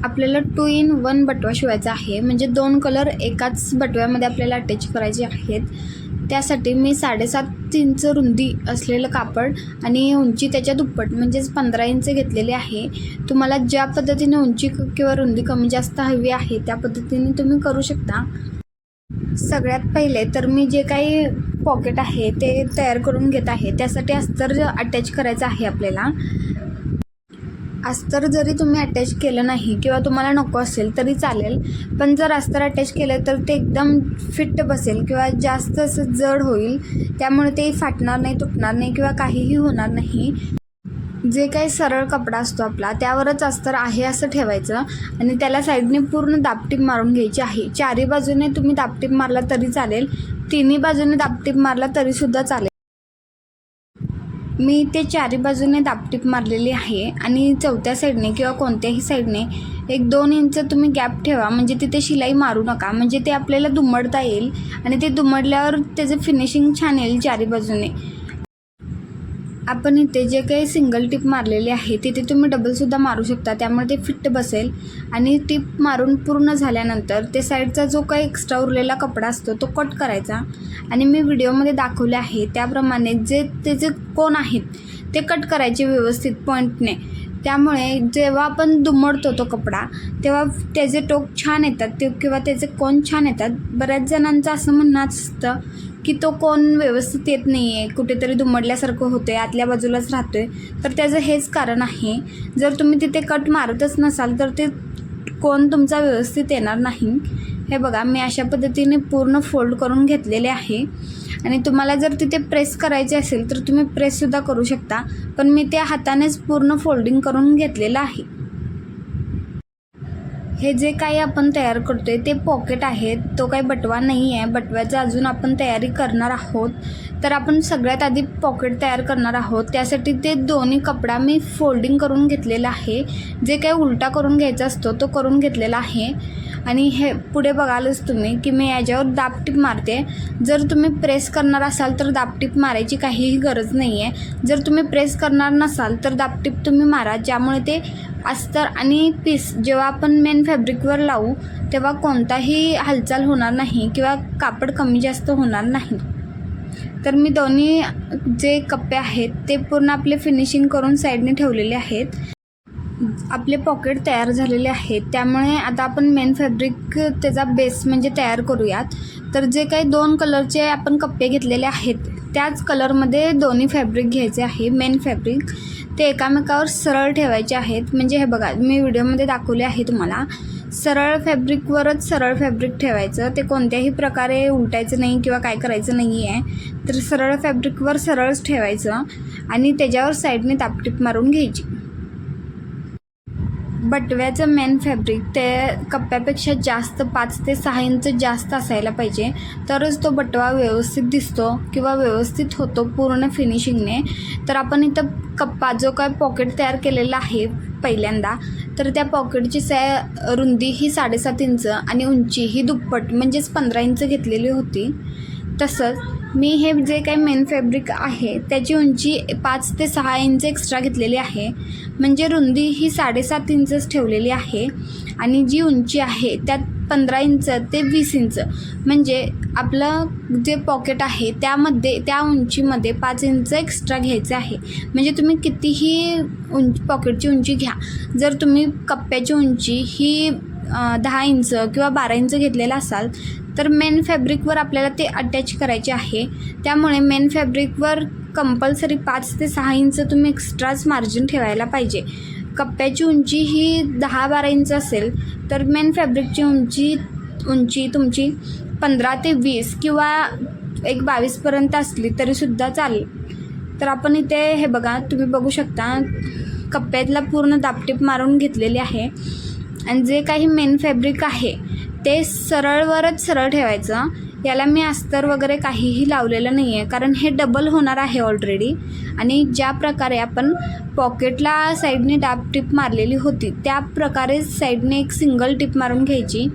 आपल्याला 2 in 1 बटवा शिवायचा आहे, म्हणजे 2 कलर एकाच बटव्यामध्ये आपल्याला अटॅच करायचे आहेत। त्यासाठी मी 7.5 इंच रुंदी असलेलं कापड आणि उंची त्याच्या दुप्पट म्हणजेच 15 इंच घेतलेले आहे। तुम्हाला ज्या पद्धतीने उंची किंवा रुंदी कमी जास्त हवी आहे त्या पद्धतीने तुम्ही करू शकता। सगळ्यात पहिले तर मी जे काही पॉकेट आहे ते तयार करून घेत आहे। त्यासाठी अस्तर अटॅच करायचं आहे आपल्याला। अस्तर जरी तुम्ही अटॅच केलं नाही किंवा तुम्हाला नको असेल तरी चालेल, पण जर अस्तर अटॅच केलं तर ते एकदम फिट बसेल किंवा जास्त असं जड होईल, त्यामुळे ते फाटणार नाही, तुटणार नाही किंवा काहीही होणार नाही। जे काही सरळ कपडा असतो आपला त्यावरच अस्तर आहे असं ठेवायचं आणि त्याला साईडने पूर्ण दाबटीप मारून घ्यायची आहे। चारी बाजूने तुम्ही दाबटीप मारला तरी चालेल, तिन्ही बाजूने दाबटीप मारला तरीसुद्धा चालेल। मी ते चारी बाजूने दाबटीप मारलेली आहे आणि चौथ्या साईडने किंवा कोणत्याही साईडने 1-2 इंच तुम्ही गॅप ठेवा, म्हणजे तिथे शिलाई मारू नका, म्हणजे ते आपल्याला दुमडता येईल आणि ते दुमडल्यावर त्याचं फिनिशिंग छान येईल चारी बाजूने। आपण इथे जे काही सिंगल टिप मारलेली आहे तिथे तुम्ही डबलसुद्धा मारू शकता, त्यामुळे ते फिट बसेल। आणि टिप मारून पूर्ण झाल्यानंतर ते साईडचा जो काही एक्स्ट्रा उरलेला कपडा असतो तो कट करायचा आणि मी व्हिडिओमध्ये दाखवले आहे त्याप्रमाणे जे त्याचे कोन आहेत ते कट करायचे व्यवस्थित पॉईंटने। त्यामुळे जेव्हा आपण दुमडतो तो कपडा तेव्हा त्याचे टोक छान येतात ते किंवा त्याचे कोन छान येतात। बऱ्याच जणांचं असं म्हणणं असतं की तो कोन व्यवस्थित येत नाही आहे, कुठेतरी दुमडल्यासारखं होतं आहे, आतल्या बाजूलाच राहतो आहे, तर त्याचं हेच कारण आहे। जर तुम्ही तिथे कट मारतच नसाल तर ते कोन तुमचा व्यवस्थित येणार नाही। हे बघा, मी अशा पद्धतीने पूर्ण फोल्ड करून घेतलेले आहे आणि तुम्हाला जर तिथे प्रेस करायचे असेल तर तुम्ही प्रेससुद्धा करू शकता, पण मी त्या हातानेच पूर्ण फोल्डिंग करून घेतलेलं आहे। हे जे काही आपण तयार करतोय ते पॉकेट आहे, तो काही बटवा नाही आहे। बटव्याचं अजून आपण तयारी करणार आहोत, तर आपण सगळ्यात आधी पॉकेट तयार करणार आहोत। त्यासाठी ते दोन्ही कपडा मी फोल्डिंग करून घेतलेला आहे, जे काही उलटा करून घ्यायचा असतो तो करून घेतलेला आहे। आणि हे पुढे बघालच तुम्ही की मी याच्यावर दाबटीप मारते। जर तुम्ही प्रेस करणार असाल तर दाबटीप मारायची काहीही गरज नाही आहे। जर तुम्ही प्रेस करणार नसाल तर दाबटीप तुम्ही मारा, ज्यामुळे ते अस्तर आणि पीस जेव्हा आपण मेन फॅब्रिकवर लावू तेव्हा कोणताही हालचाल होणार नाही किंवा कापड कमी जास्त होणार नाही। तर मी दोन्ही जे कप्पे आहेत ते पूर्ण आपले फिनिशिंग करून साईडने ठेवलेले आहेत। आपले पॉकेट तयार झालेले आहेत, त्यामुळे आता आपण मेन फॅब्रिक त्याचा बेस म्हणजे तयार करूयात। तर जे काही 2 कलरचे आपण कप्पे घेतलेले आहेत त्याच कलरमध्ये दोन्ही फॅब्रिक घ्यायचे आहे। मेन फॅब्रिक ते एकामेकावर सरळ ठेवायचे आहेत, म्हणजे हे बघा मी व्हिडिओमध्ये दाखवले आहे तुम्हाला। सरळ फॅब्रिकवरच सरळ फॅब्रिक ठेवायचं, ते कोणत्याही प्रकारे उलटायचं नाही किंवा काय करायचं नाही आहे। तर सरळ फॅब्रिकवर सरळच ठेवायचं आणि त्याच्यावर साईडने दाबटीप मारून घ्यायची। बटव्याचं मेन फॅब्रिक ते कप्प्यापेक्षा जास्त 5 ते 6 इंच जास्त असायला पाहिजे, तरच तो बटवा व्यवस्थित दिसतो किंवा व्यवस्थित होतो पूर्ण फिनिशिंगने। तर आपण इथं कप्पा जो काय पॉकेट तयार केलेला आहे पहिल्यांदा, तर त्या पॉकेटची रुंदी ही 7.5 इंच आणि उंची ही दुप्पट म्हणजेच 15 इंच घेतलेली होती। तसंच मी हे जे काही मेन फॅब्रिक आहे त्याची उंची 5 ते 6 इंच एक्स्ट्रा घेतलेली आहे, म्हणजे रुंदी ही 7.5 इंचच ठेवलेली आहे आणि जी उंची आहे त्यात 15 इंच ते 20 इंच, म्हणजे आपलं जे पॉकेट आहे त्यामध्ये त्या उंचीमध्ये 5 इंच एक्स्ट्रा घ्यायचे आहे। म्हणजे तुम्ही कितीही पॉकेटची उंची घ्या, जर तुम्ही कप्प्याची उंची ही 10 इंच किंवा 12 इंच घेतलेला असाल तर मेन फॅब्रिकवर आपल्याला ते अटॅच करायचे आहे। त्यामुळे मेन फॅब्रिकवर कंपल्सरी 5 ते 6 इंच तुम्ही एक्स्ट्राच मार्जिन ठेवायला पाहिजे। कप्प्याची उंची ही 10-12 इंच असेल तर मेन फॅब्रिकची उंची तुमची 15 ते 20 किंवा 22पर्यंत असली तरीसुद्धा चालेल। तर आपण इथे हे बघा, तुम्ही बघू शकता कप्प्यातला पूर्ण दाबटीप मारून घेतलेली आहे आणि जे काही मेन फॅब्रिक आहे ते सरळवरच सरळ ठेवायचं। याला मी अस्तर वगैरे काहीही लावलेलं नाही आहे, कारण हे डबल होणार आहे ऑलरेडी। आणि ज्या प्रकारे आपण पॉकेटला साईडने दाबटीप मारलेली होती त्या प्रकारेच साईडने एक सिंगल टिप मारून घ्यायची।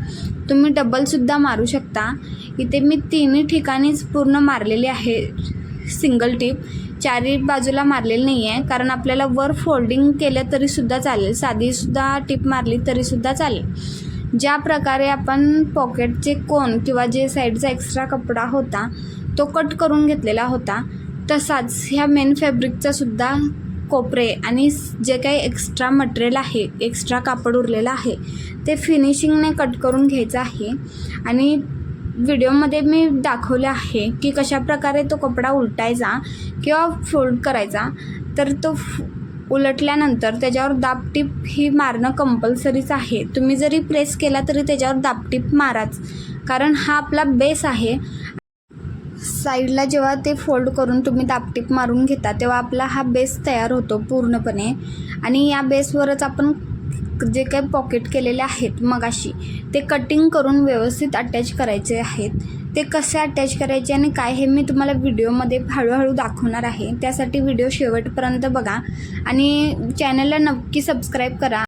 तुम्ही डबलसुद्धा मारू शकता। इथे मी तिन्ही ठिकाणीच पूर्ण मारलेली आहे सिंगल टिप, चारी बाजूला मारलेलं नाही आहे, कारण आपल्याला वर फोल्डिंग केलं तरीसुद्धा चालेल, साधीसुद्धा टिप मारली तरीसुद्धा चालेल. ज्या प्रकारे आपण पॉकेटचे कोन किंवा जे साईडचा एक्स्ट्रा कपडा होता तो कट करून घेतलेला होता, तसाच ह्या मेन फॅब्रिकचा सुद्धा कोपरे आणि जे काही एक्स्ट्रा मटेरियल आहे, एक्स्ट्रा कापड उरलेलं आहे, ते फिनिशिंगने कट करून घ्यायचं आहे. आणि व्हिडिओमध्ये मी दाखवले आहे की कशा प्रकारे तो कपडा उलटायचा किंवा फोल्ड करायचा. तर तो उलटल्यानंतर त्याच्यावर दाबटीप ही मारणं कंपल्सरीच आहे. तुम्ही जरी प्रेस केला तरी त्याच्यावर दाबटीप माराच, कारण हा आपला बेस आहे. साईडला जेव्हा ते फोल्ड करून तुम्ही दाबटीप मारून घेता तेव्हा आपला हा बेस तयार होतो पूर्णपणे. आणि या बेसवरच आपण जे काही पॉकेट केलेले आहेत मगाशी ते कटिंग करून व्यवस्थित अटॅच करायचे आहेत. ते कसे अटॅच करायचे आणि काय हे मी तुम्हाला व्हिडिओमध्ये हळूहळू दाखवणार आहे. त्यासाठी व्हिडिओ शेवटपर्यंत बघा आणि चॅनलला नक्की सबस्क्राईब करा.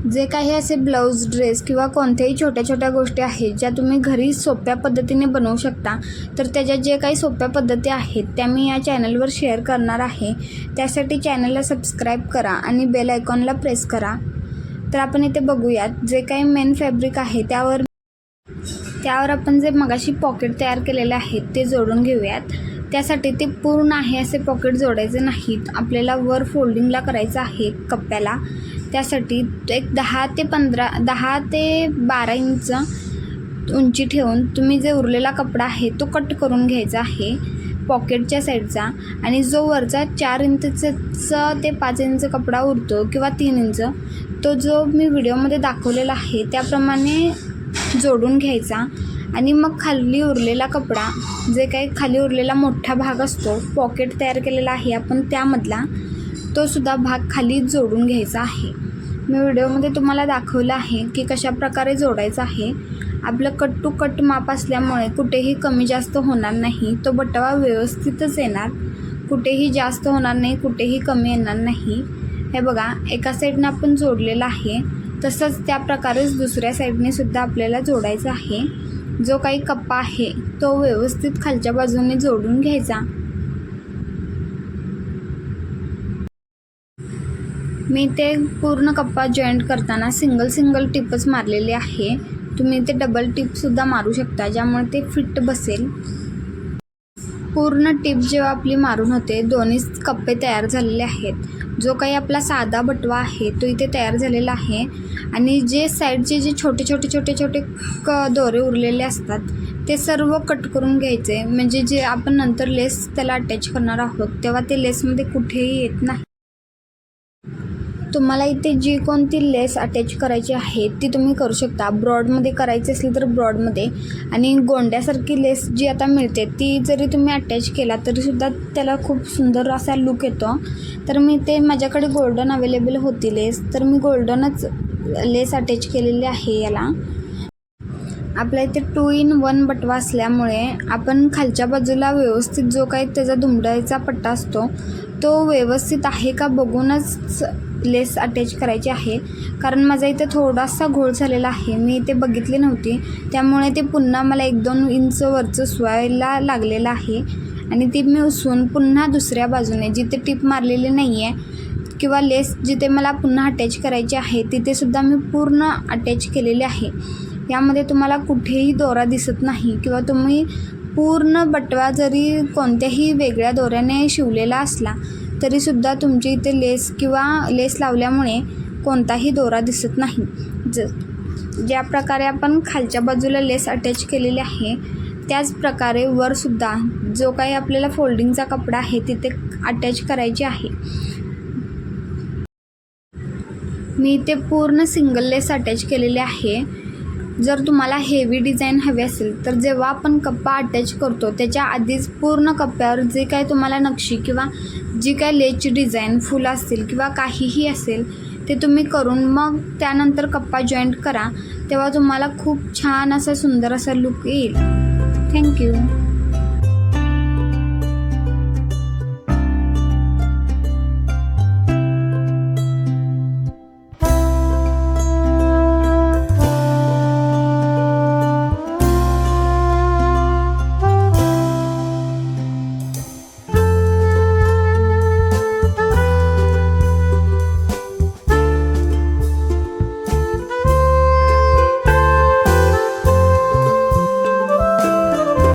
जे काही असे ब्लाऊज, ड्रेस किंवा कोणत्याही छोट्या छोट्या गोष्टी आहेत ज्या तुम्ही घरी सोप्या पद्धतीने बनवू शकता, तर त्याच्या जे काही सोप्या पद्धती आहेत त्या मी या चॅनलवर शेअर करणार आहे. त्यासाठी चॅनलला सबस्क्राईब करा आणि बेल आयकॉनला प्रेस करा. तर आपण इथे बघूयात जे काही मेन फॅब्रिक आहे त्यावर आपण जे मगाशी पॉकेट तयार केलेले आहेत ते जोडून घेऊयात. त्यासाठी ते पूर्ण आहे असे पॉकेट जोडायचे नाहीत, आपल्याला वर फोल्डिंगला करायचं आहे कप्प्याला. त्यासाठी एक 10 ते 12 इंच उंची ठेवून तुम्ही जे उरलेला कपडा आहे तो कट करून घ्यायचा आहे पॉकेटच्या साईडचा. आणि जो वरचा 4 इंचचा ते 5 इंच कपडा उरतो किंवा 3 इंच, तो जो मी व्हिडिओमध्ये दाखवलेला आहे त्याप्रमाणे जोडून घ्यायचा. आणि मग खाली उरलेला कपडा, जे काही खाली उरलेला मोठा भाग असतो पॉकेट तयार केलेला आहे आपण त्यामधला, तो सुद्धा भाग खाली जोडून घ्यायचा आहे. मी व्हिडिओमध्ये तुम्हाला दाखवलं आहे की कशा प्रकारे जोडायचं आहे. आपलं कट टू कट माप असल्यामुळे कुठेही कमी जास्त होणार नाही, तो बटवा व्यवस्थितच येणार, कुठेही जास्त होणार नाही, कुठेही कमी येणार नाही. हे बघा, एका साईडनं आपण जोडलेलं आहे, तसंच त्या प्रकारेच दुसऱ्या साईडने सुद्धा आपल्याला जोडायचं आहे. जो काही कप्पा आहे तो व्यवस्थित खालच्या बाजूने जोडून घ्यायचा. मी ते पूर्ण कप्पा जॉईंट करताना सिंगल टिपच मारलेली आहे. तुम्ही ते डबल टिपसुद्धा मारू शकता, ज्यामुळे ते फिट बसेल. पूर्ण टिप जेव्हा आपली मारून होते, दोन्ही कप्पे तयार झालेले आहेत. जो काही आपला साधा बटवा आहे तो इथे तयार झालेला आहे. आणि जे साईडचे जे छोटे दोरे उरलेले असतात ते सर्व कट करून घ्यायचे, म्हणजे जे आपण नंतर लेस त्याला अटॅच करणार आहोत तेव्हा ते लेसमध्ये कुठेही येत नाही. तुम्हाला इथे जी कोणती लेस अटॅच करायची आहे ती तुम्ही करू शकता. ब्रॉडमध्ये करायची असेल तर ब्रॉडमध्ये, आणि गोंड्यासारखी लेस जी आता मिळते ती जरी तुम्ही अटॅच केला तरीसुद्धा त्याला खूप सुंदर असा लुक येतो. तर मी ते माझ्याकडे गोल्डन अवेलेबल होती लेस, तर मी गोल्डनच लेस अटॅच केलेली आहे याला. आपल्या इथे 2 in 1 बटवा असल्यामुळे आपण खालच्या बाजूला व्यवस्थित जो काही त्याचा दुमडायचा पट्टा असतो तो व्यवस्थित आहे का बघूनच लेस अटॅच करायची आहे. कारण माझा इथे थोडासा घोळ झालेला आहे, मी इथे बघितली नव्हती, त्यामुळे ते पुन्हा मला 1-2 इंच वरचं उसवायला लागलेलं आहे. आणि ती मी उसवून पुन्हा दुसऱ्या बाजूने जिथे टिप मारलेली नाही आहे किंवा लेस जिथे मला पुन्हा अटॅच करायची आहे तिथेसुद्धा मी पूर्ण अटॅच केलेली आहे. यामध्ये तुम्हाला कुठेही दोरा दिसत नाही, किंवा तुम्ही पूर्ण बटवा जरी कोणत्याही वेगळ्या दोऱ्याने शिवलेला असला तरीसुद्धा तुमची इथे लेस लावल्यामुळे कोणताही दोरा दिसत नाही. ज्या प्रकारे आपण खालच्या बाजूला लेस अटॅच केलेली आहे त्याच प्रकारे वरसुद्धा जो काही आपल्याला फोल्डिंगचा कपडा आहे तिथे अटॅच करायची आहे. मी इथे पूर्ण सिंगल लेस अटॅच केलेली आहे. जर तुम्हाला हेवी डिझाईन हवी असेल तर जेव्हा आपण कप्पा अटॅच करतो त्याच्या आधीच पूर्ण कप्प्यावर जे काय तुम्हाला नक्षी किंवा जी काय लेसची डिझाईन, फुलं असतील किंवा काहीही असेल ते तुम्ही करून मग त्यानंतर कप्पा जॉईंट करा, तेव्हा तुम्हाला खूप छान असा सुंदर असा लुक येईल. थँक्यू.